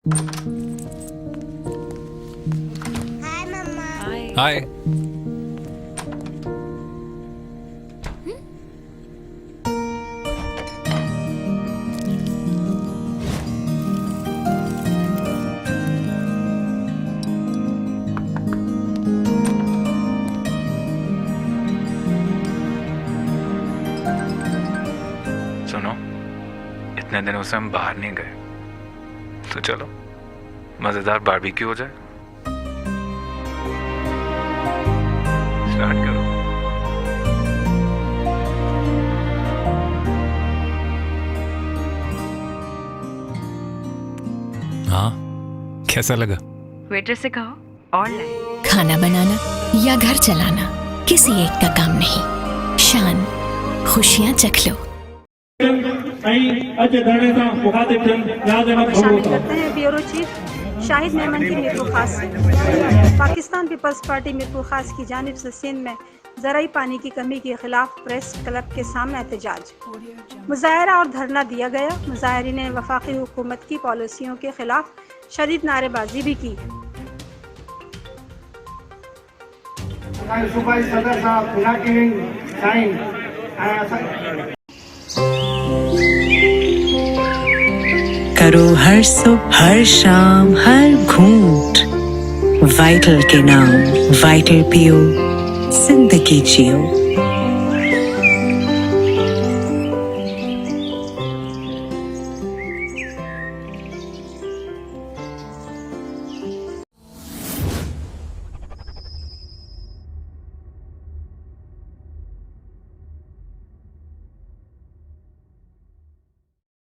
हाय मम्मा। हाय। सुनो, इतने दिनों से हम बाहर नहीं गए, तो चलो मजेदार बारबेक्यू हो जाए। स्टार्ट करो। हाँ, कैसा लगा? वेटर से कहो और लाए। खाना बनाना या घर चलाना किसी एक का काम नहीं, शान खुशियां चख लो। शामिल करते हैं ब्यूरो चीफ शाहिद मेमन की मीरपुर खास से। पाकिस्तान पीपल्स पार्टी मीरपुर खास की जानिब से सिंध में ज़राई पानी की कमी के खिलाफ प्रेस क्लब के सामने एहतजाज, मुजाहरा और धरना दिया गया। मुजाहरीन ने वफाकी हुकूमत की पॉलिसियों के खिलाफ शदीद नारेबाजी भी की। करो हर सुबह हर शाम हर घूंट वाइटल के नाम, वाइटल पियो, जिंदगी जियो।